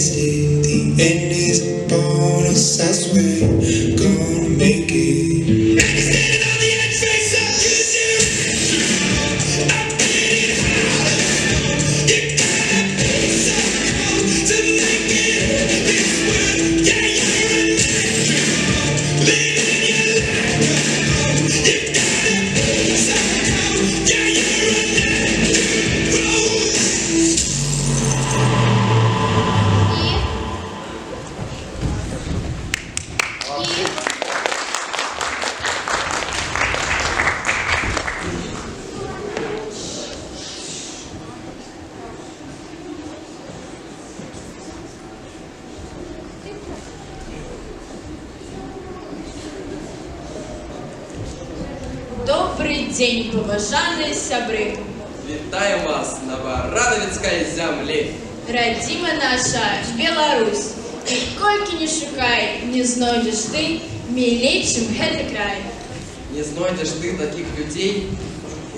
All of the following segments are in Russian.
taste it. The end is a bonus, I swear. Gonna make it. Standing on the edge, face up, 'cause you're I'm getting harder. You gotta be so cold to make it this world. Yeah, you're a natural. Living your life. You gotta be so cold. Yeah, you're a natural. Добрый день, поважанные сябры! Вітаємо вас на Барановицкой землі. Родима наша Беларусь. И кольки не шукай, не знойдешь ты милей, чем этот край. Не знайдеш ти таких людей,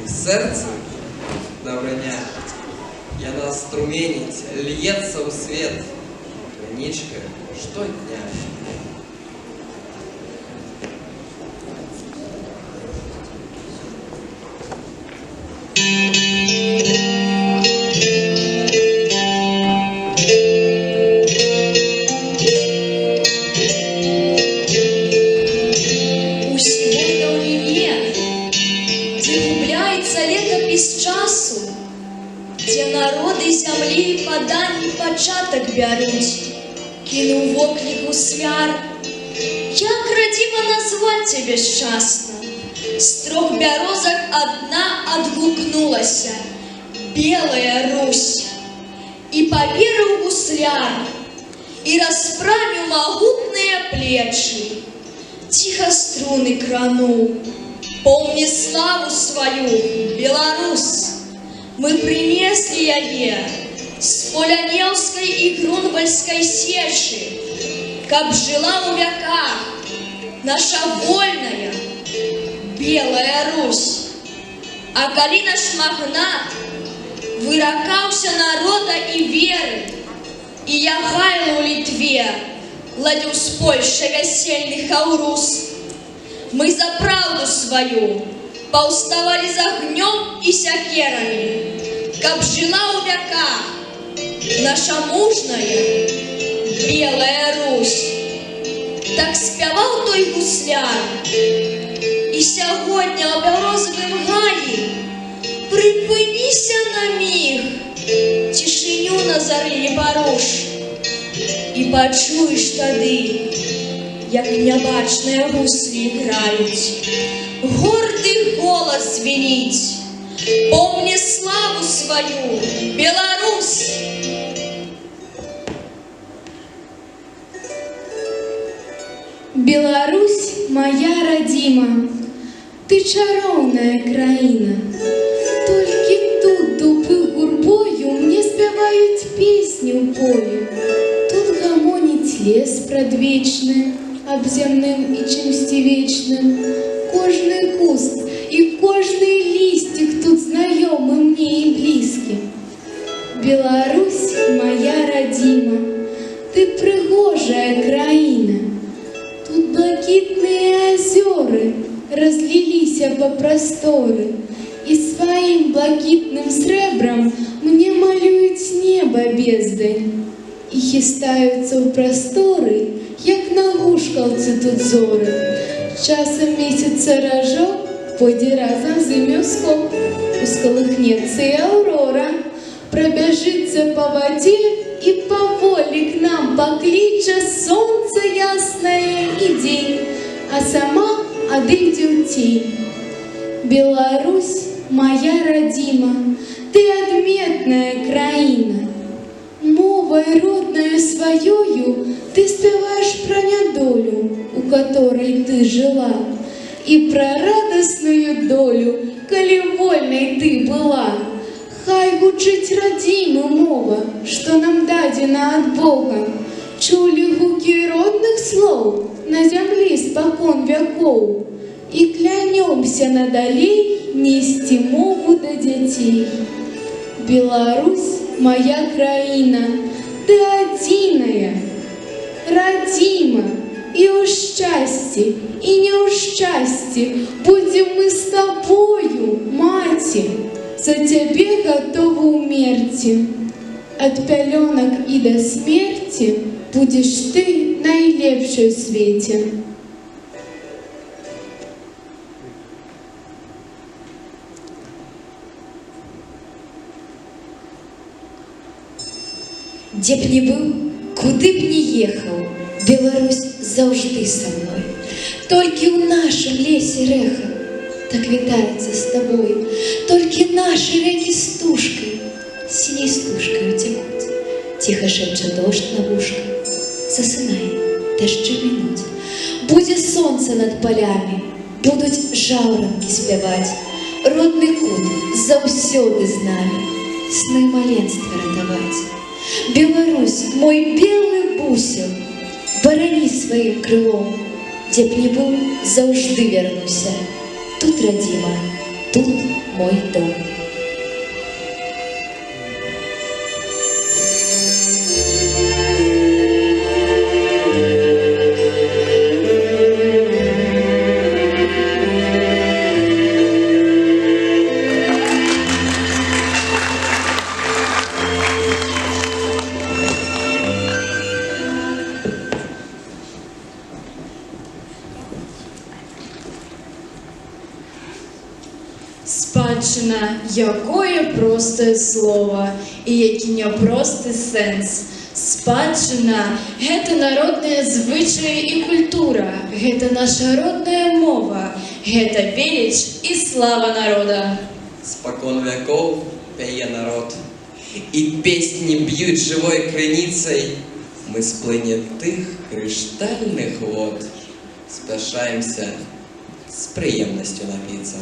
і в серці доброня. Яна струменить, льется у свет, криничка штодня. Де народи землі поданий початок беруть, кинув в оклик гусляр. Як, родима, назвать тебе счастно? С трех березок одна отгукнулася — Белая Русь. И поверил гусляр, и расправил могутные плечи, тихо струны кранул. Помни славу свою, Беларусь! Мы принесли яе с Поляневской и Грунвальской сечи, каб жила у веках наша вольная Белая Русь. А коли наш магнат выракаўся народа и веры, и я гаял у Литве, ладил с Польшей весельных аурус, мы за правду свою повставали за огнем и сякерами, каб жила у веках наша мужная Белая Русь. Так спявал той гусляр, и сегодня у Березовым гаї припиніся на миг, тишиню на зарі не поруш, і почуєш тоді, як небачные гуслі грають. Гордый голос звенить. Помни славу свою, Беларусь! Беларусь, моя родима, ты чаровная краина. Толькі тут дубы гурбою мне спявают песню пою. Тут гомонить лес предвечный, об земным и чимсти вечным. Кожный куст и кожный листик тут знакомы мне и близки. Беларусь, моя родима, ты пригожая краина. Тут блакитные озера разлились по просторы, и своим блакитным сребром мне малюют небо бездань. И хистаются в просторы, як на гушкалці тут зоры. Часом месяца рожок пойде разом з мёском, усколыхнется и Аврора, пробежится по воде и поволі к нам покличе солнце ясное и день, а сама одыйдет в тень. Беларусь, моя родима, ты отметная краина. Мовой родною своёю ты спеваешь про нядолю, у которой ты жила, и про радостную долю, коли вольной ты была. Хай гучить родима мова, что нам дадена от Бога. Чули гуки родных слов на земле спокон веков, и клянемся надалей нести мову до детей. Беларусь, моя краина, ты одиная, родима, и у счастья, и не у счастья будем мы с тобою, мати, за тебе готовы умерти. От пеленок и до смерти будешь ты найлепшей в свете. Дзе б не быў, куды б не ехаў, Беларусь заўжды са мной. Толькі ў нашым лесе рэха так вітаецца з табой. Толькі нашы рэкі стужкай, сіняй стужкаю цякуць. Ціха шэпча дождж на вушка. Засынай, дажджы мінуць. Будзе сонца над палямі, будуць жаўранкі спяваць. Родны кут заўсёды з намі, сны маленства ратаваць. Беларусь, мой белы бусел, барані сваім крылом. Дзе б не быў, заўжды вярнуся. Тут радзіма, тут мой дом. Спадщина, якое просте слово і які няпросты сэнс. Спадщина – гэта народныя звычаі і культура, гэта наша родная мова, гэта веліч і слава народа. Спокон веков пяе народ, і песні б'ють живою криницей. Ми з плині тих криштальних вод спешаємося з приємністю напіться.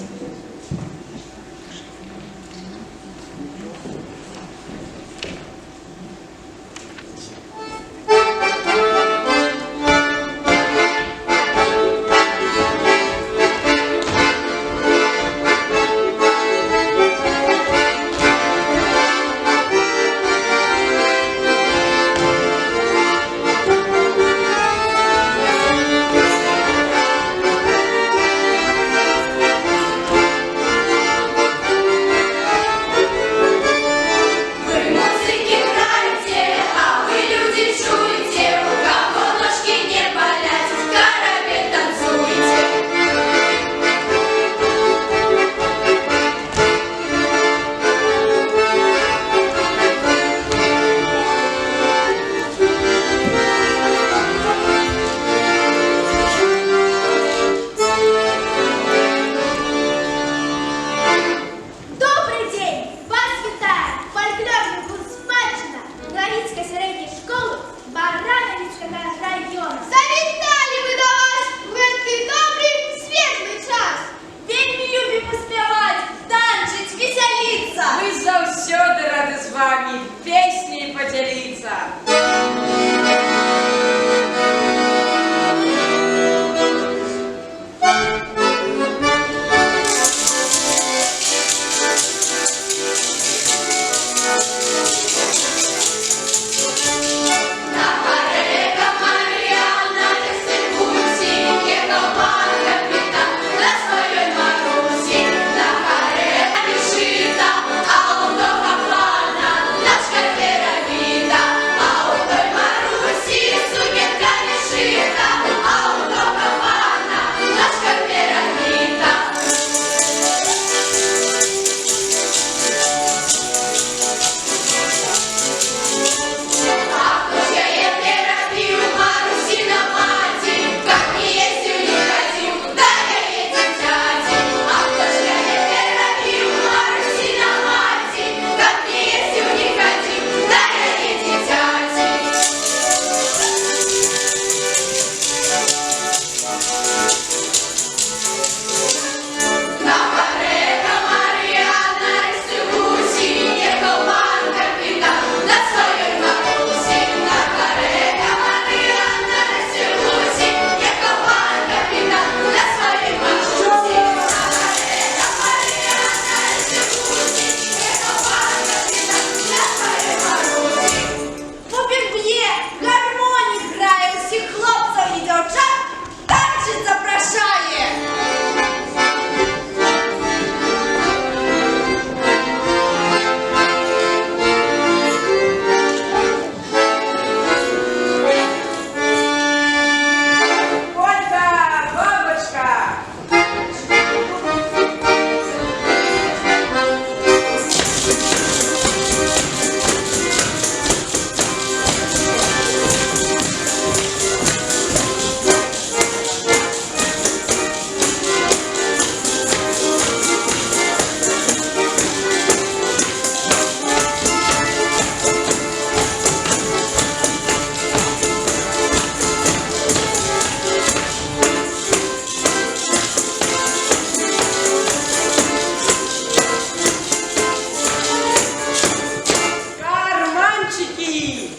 Мальчики!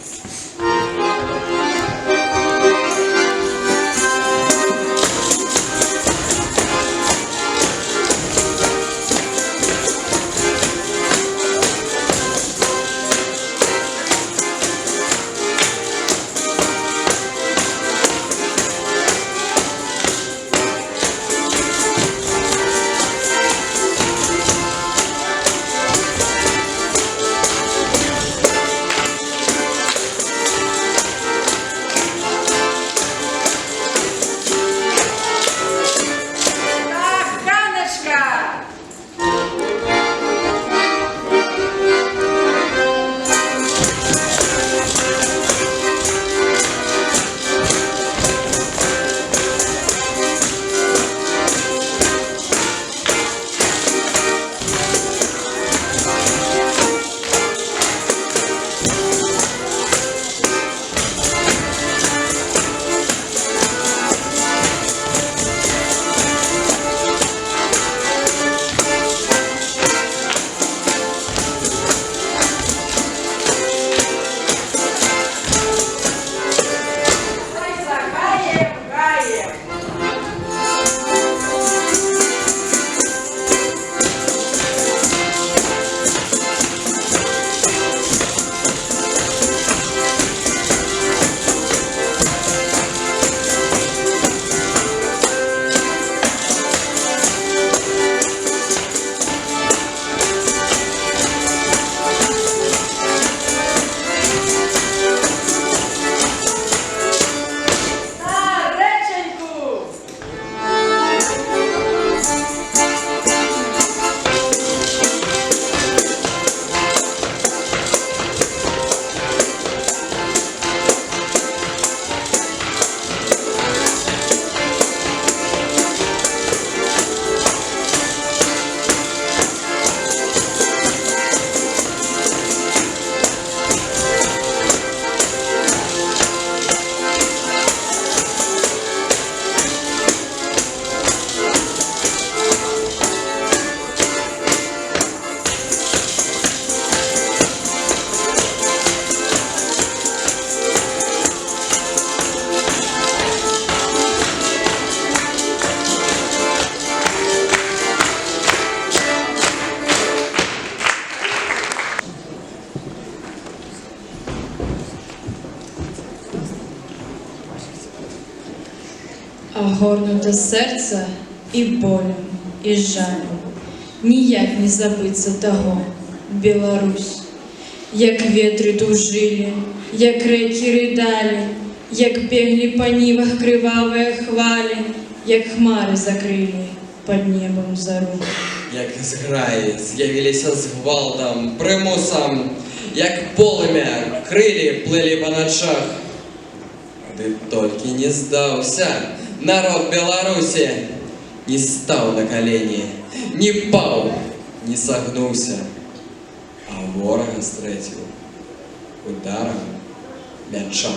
Так, Ганочка! Гаем, гаем! На реченьку! А горнуте серце і болем, і жалем, ніяк не забиться того, Білорусь. Як вітри тужили, як реки ридали, як бегли по нивах кривавые хвали, як хмари закрили под небом зару. Як зграї з'явилися з гвалтом, примусом, як полымя крилі плили по ночах. Ды толькі не здаўся народ Беларусі, не стаў на калені, не паў, не сагнуўся, а ворага стрэціў ударам мяча.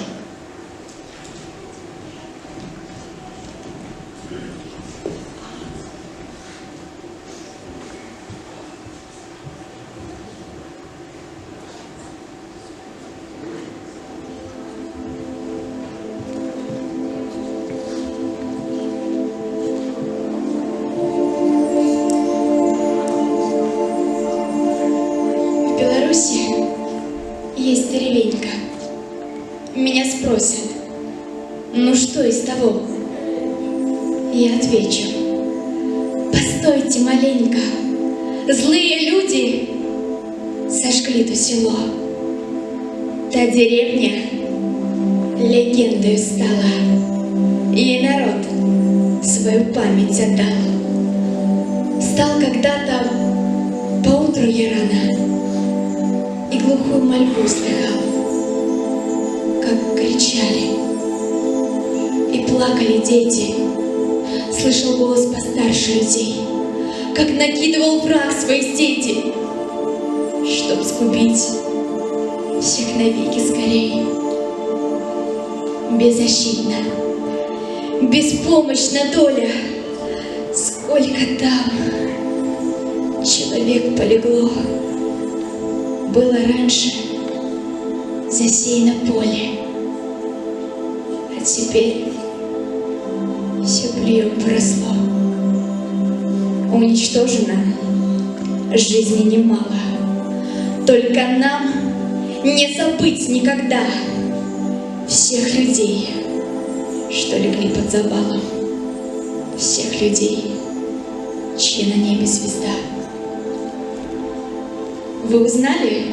В Беларуси есть деревенька. Меня спросят, ну что из того? Я отвечу, постойте маленько, злые люди сожгли то село. Та деревня легендой стала, ей народ свою память отдал. Стал когда-то поутру я рано и глухую мольбу слыхал, как кричали и плакали дети. Слышал голос постарше людей, как накидывал враг свои сети, чтоб сгубить всех навеки скорей. Беззащитна, беспомощна доля, сколько там человек полегло. Было раньше, засеяно поле. А теперь все плевом поросло. Уничтожено жизни немало. Только нам не забыть никогда всех людей, что легли под завалом, всех людей, чья на небе звезда. Вы узнали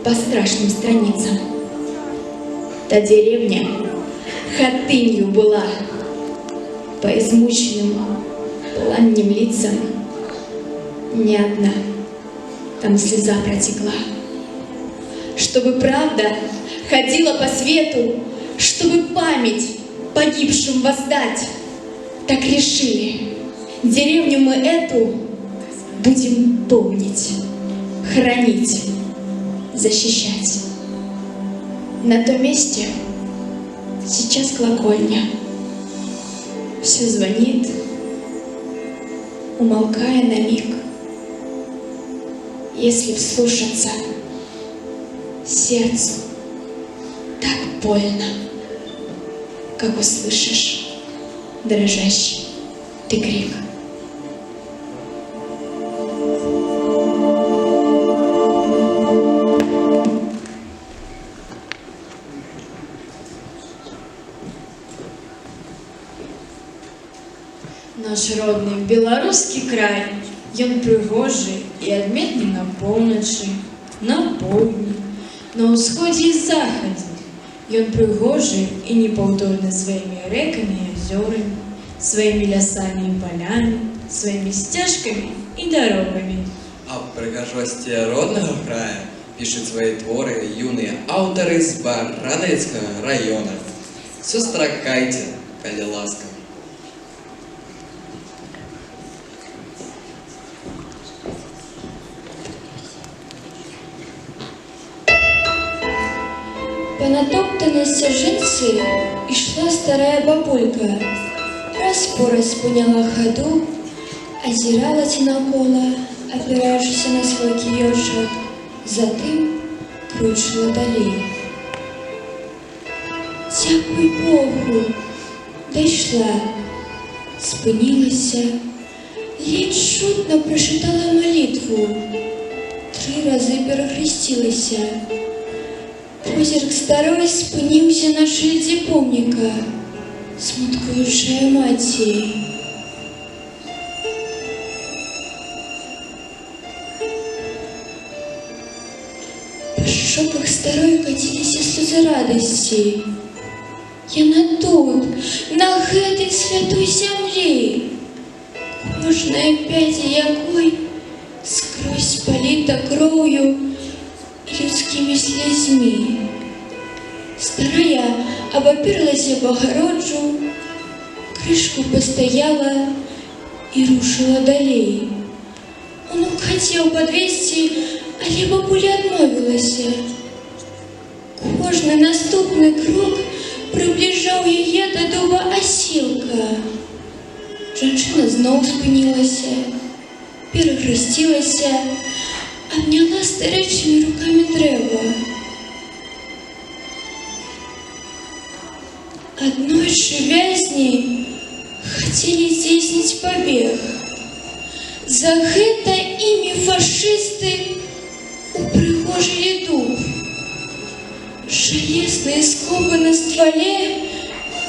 по страшным страницам? Та деревня хатынью была, по измученным пламенем лицам ни одна там слеза протекла. Чтобы правда ходила по свету, чтобы память погибшим воздать, так решили. Деревню мы эту будем помнить, хранить, защищать. На том месте сейчас колокольня. Все звонит, умолкая на миг. Если вслушаться, сердцу так больно, как услышишь дрожащий ты крик. Наш родны беларускі край, ён прыгожы і адметны на поўначы, на поўдні, на ўсходзе і захадзе. Ён прыгожы і непаўторны сваімі рэкамі і азёрамі, сваімі лясамі і палямі, сваімі сцежкамі і дарогамі. А прыгажосці роднага края пішуць свае творы юныя аўтары з Баранавіцкага раёна. Сустракайце, калі ласка. По натоптанной саженцы и шла старая бабулька. Раз по раз поняла ходу, озиралась наколо, опиравшись на свой киёшек, затым кручила далей. Дякуй Богу, дошла, спинилась, ледь шутно прошептала молитву, 3 раза перехрестилась. Позірк старой спинився на шильді помника, смуткуючая маті. По щоках старой катились слезы радости. Яна тут, на гэтай святой землі, кожная пяця якой скрозь полита кров'ю и людскими слезьми. Старая обоперлась об огороджу, крышку постояла и рушила далей. Он хотел подвести, але бабуля отмовилась. Кожный наступный крок приближал ее до дуба осілка. Женщина знову спинилась, перехрестилась, обняла старечими руками древо. Одной же вязни хотели здійснить побег. За гэта ими фашисты упрыгожили дуб. Железные скобы на стволе,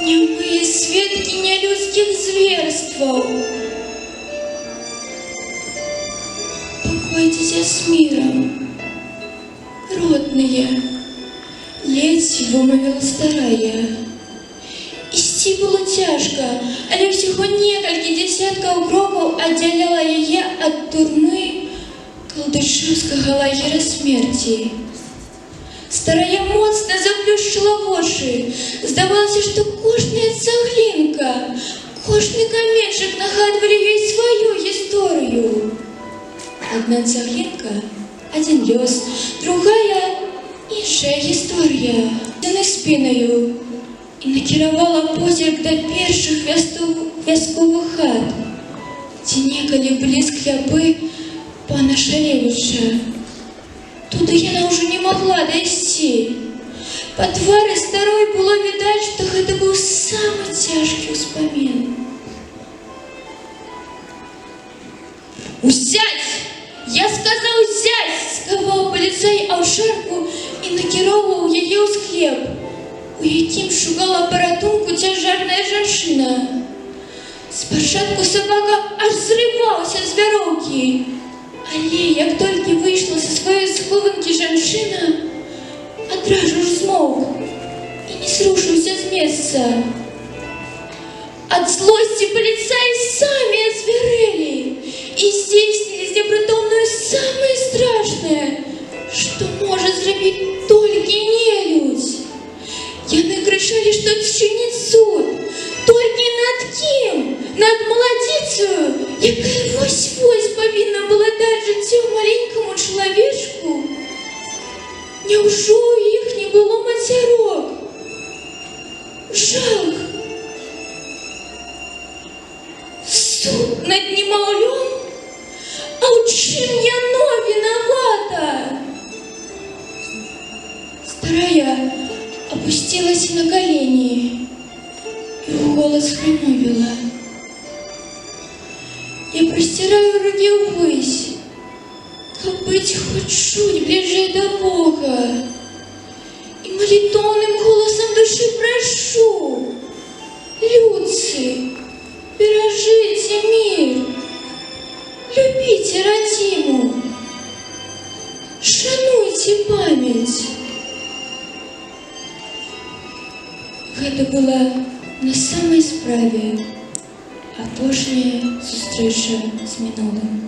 немые светки нелюдских зверствов. Покойтесь с миром, родные, ледь вымовила старая. Ісці было тяжко, але всего некалькі десятков кроков отделяла яе от турмы калдышевского лагеря смерти. Старая моцно заплющила воши. Здавалося, что кожная цаглинка, кожный камешек нагадывали ей свою историю. Одна цаглинка, один лёс, другая іншая история. За спиною и накіравала позірк до перших вязковых хат, где некалі были скляпы пана Шалевича. Туда яна уже не могла дойти. Па твары старой было відаць, што гэта быў самы цяжкі ўспамін. «Узять! Я сказаў узять!» – скаваў паліцай аўчарку і накіроўваў яе ў склеп, у якім шукала паратунку цяжарная жанчына. Спачатку сабака аж зрываўся з вяроўкі, але як толькі выйшла са сваёй схованкі жанчына, адразу ж змоўк і не зрушыўся з месца. Ад злосці паліцаі самі азвярэлі і здзейснілі з непрытомнаю самае страшнае, што можа зрабіць толькі нелюдзь. Яны крычалі, што чыніць суд, толькі над кім? Над маладзіцаю, якая вось-вось павінна была даць жыццё маленькаму чалавечку? Няўжо ў іх не было мацярок? Жах! Суд над немаўлём? А ў чым яно вінавата? Старая опустилась на колени и в голос промовила: «Я простираю руки ввысь, как быть хоть чуть ближе до Бога, и молитвенным голосом души прошу: людцы, бережите мир, любите родиму, шануйте память». Гэта была на самай справе апошняя сустрэча з мінулым.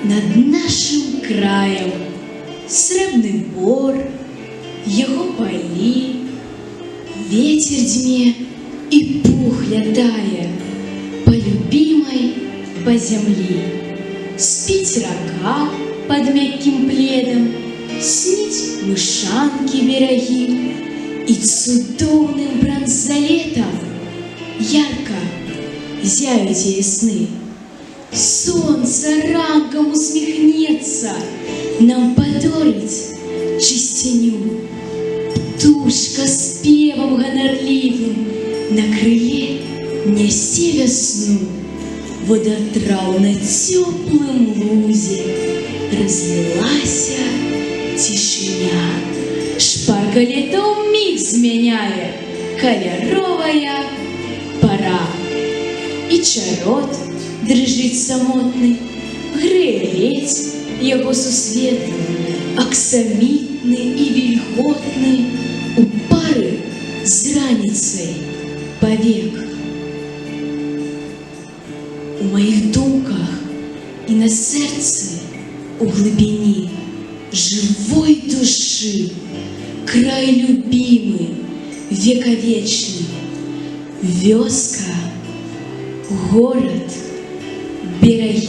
Над нашим краем срэбны бор, яго палі, ветер дме і пух лятае по любимой по землі. Спіць рака под мягким пледом, сніць мышанкі берагі, і цудоўным бранзалетам ярко зяюць яе сны. Солнце ранком усмехнется, нам подорить чистеню. Птушка с певом гонорливым на крыле несе весну. Водотрав на теплым лузе разлилась тишиня. Шпарка летом миг зменяя, кольоровая пора. И чарот дрыжыць самотны, грэе ледзь яго сусветны, аксамітны і вільготны, у пары з раніцай павек. У маіх думках і на сэрцы у глыбіні жывой душы край любімы, векавечны, вёска, горад, берагі.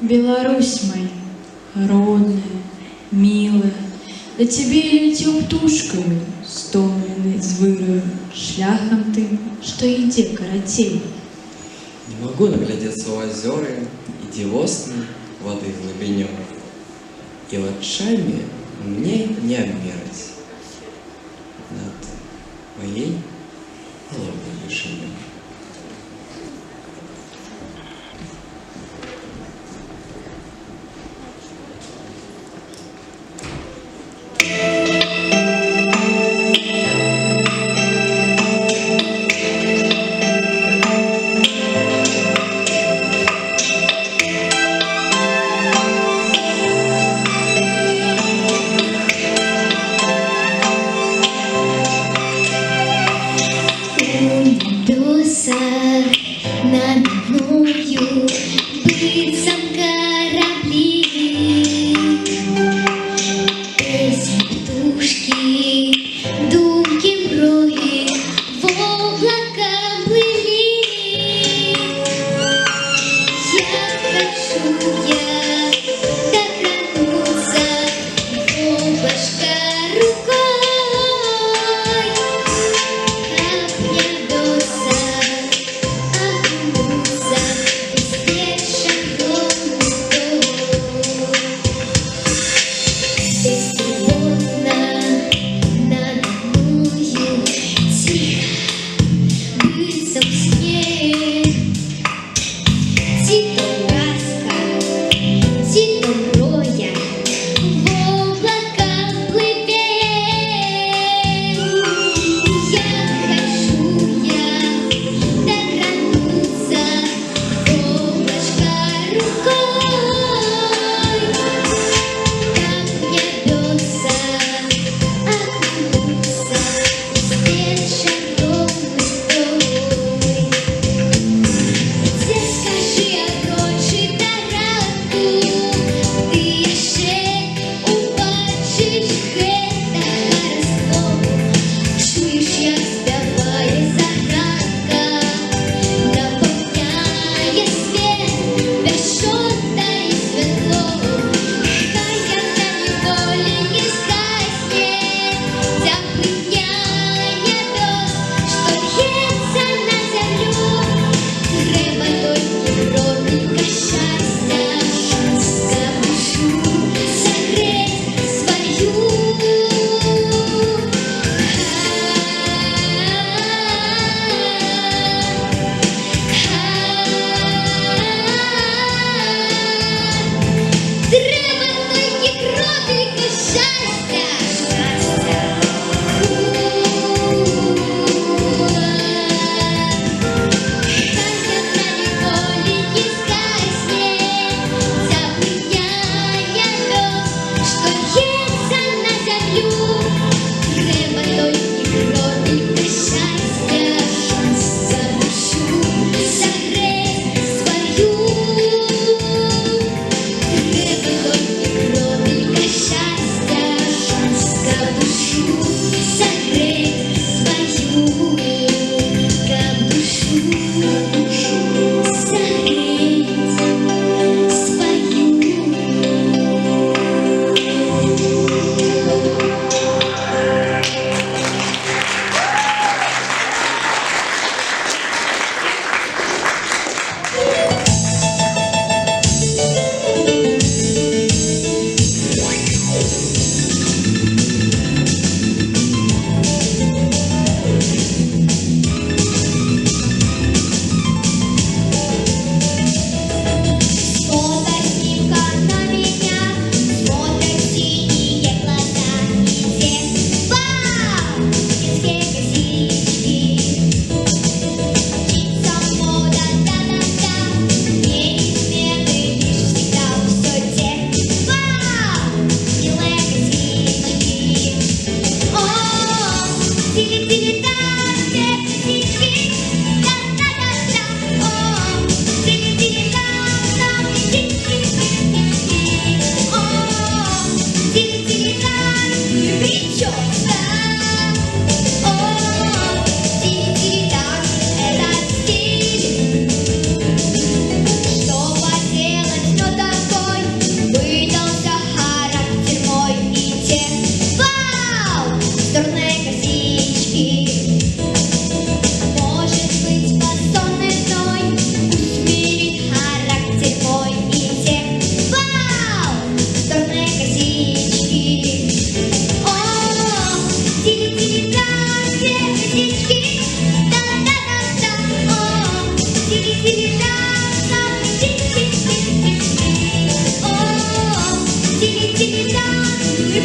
Беларусь моя, родная, милая, да тебе я летел птушкою, стомленной звырою, шляхом тым, что ідзе карацей. Не могу наглядеться у озеры и девосной воды глубинёй, и вачами мне не обмерать над моей головой вышинёй.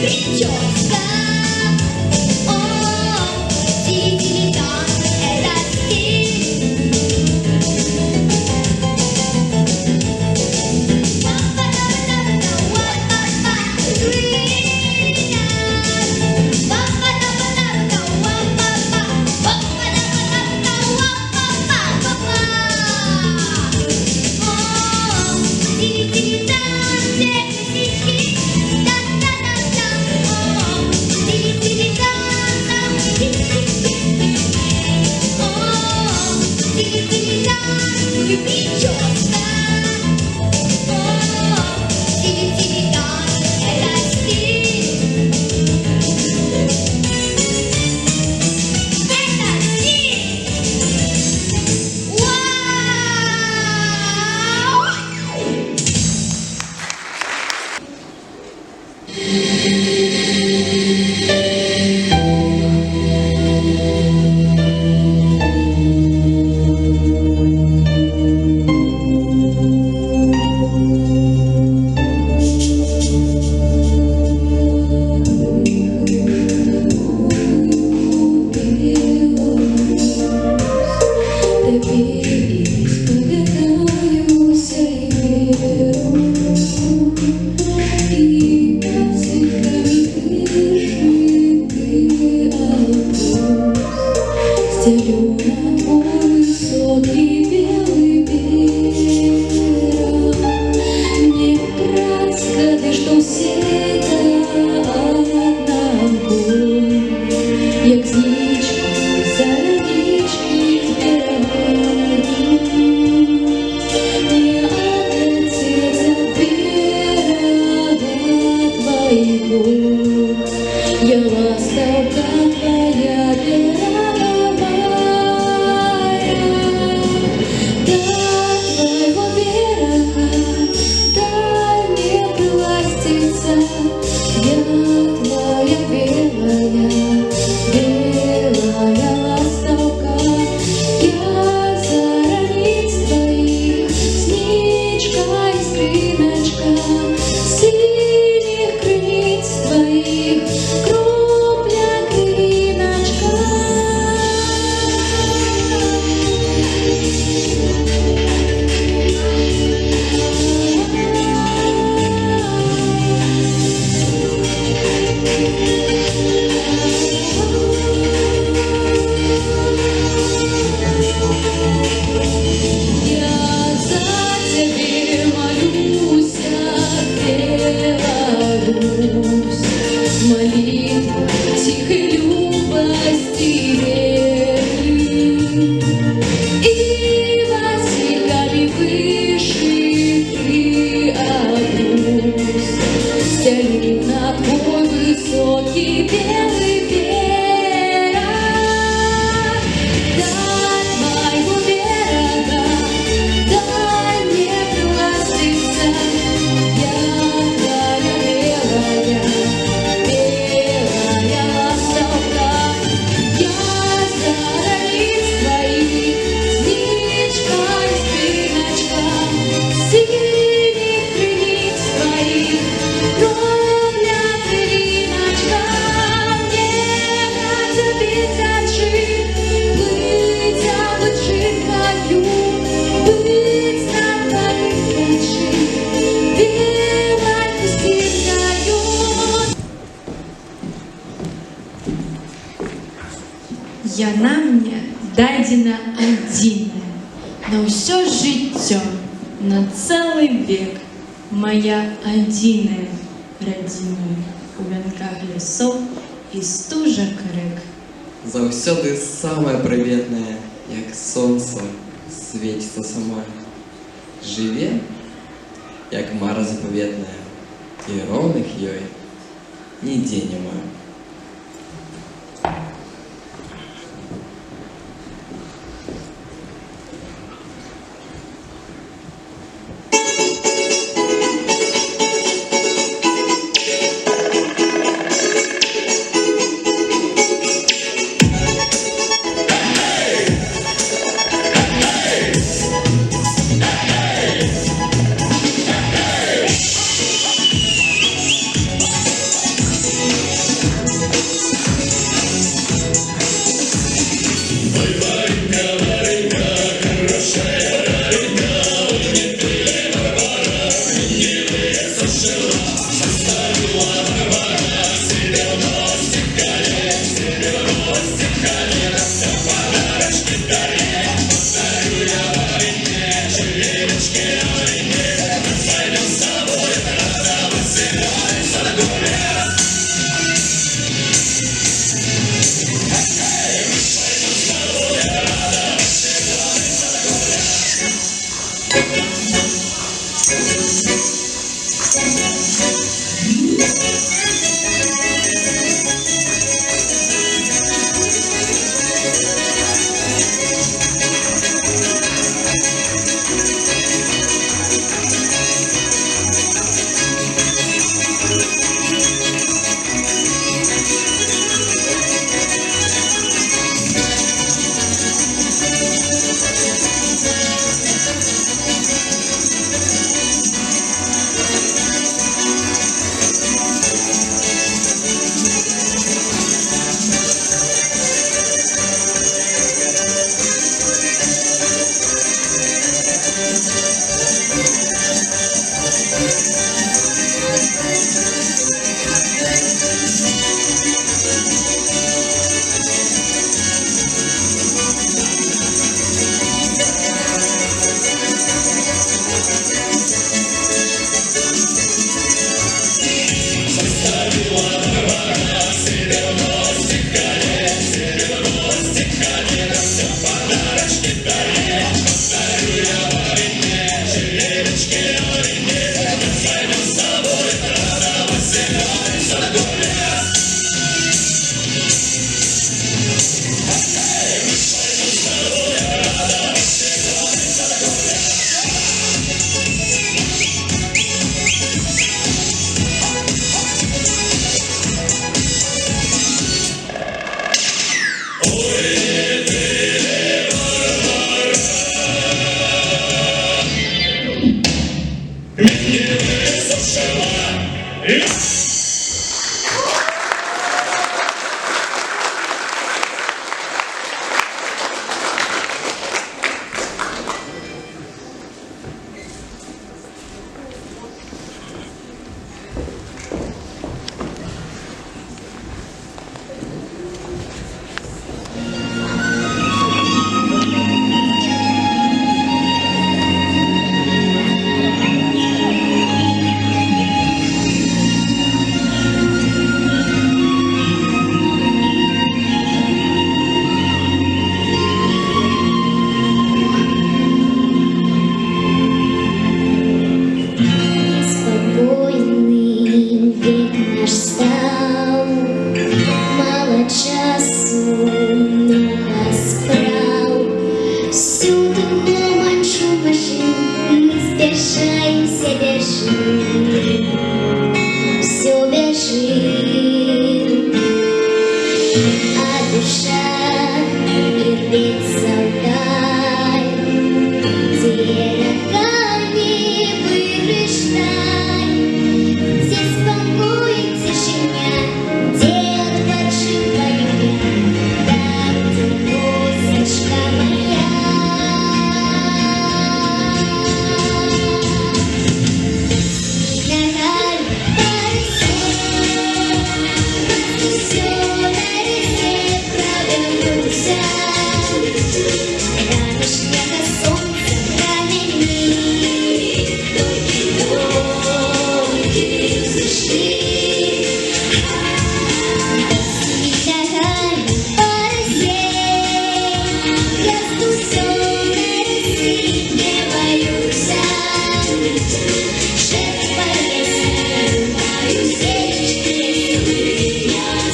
прическа. О, дилетант — это стиль. Яна мне дадзена адзіная на ўсё жыццё, на цэлы век. Моя адзіная радзімая у вянках лясоў і стужак рэк. Заўсёды самая прыветная, як сонца, свеціцца сама. Жыве, як мара запаветная, і роўных ёй нідзе няма. Спокойный век наш стал, мало часу, много справ. Всюду гомон, шум машин, мы спешаем, все бежим, все бежим. А душа и рвется вдаль, где ногами выбреждай, где спокой и тишина, где отпочиваю я, там, где косточка моя. Ногами все на реке провернулся. Ранешнего солнца пламени, долгие взошли. Ногами по росе, я стусённой росы не боюсь. Шерпая мою речки,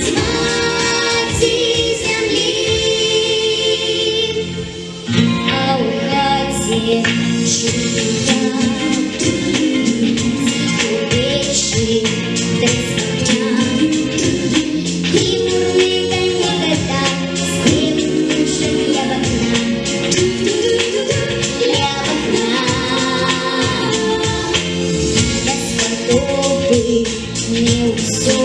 с мати земли. А у хаті життя, тиховечі десь вогня. І мурлика нікота, скрипнувши для вогна, для вогна. Без потопи не усё,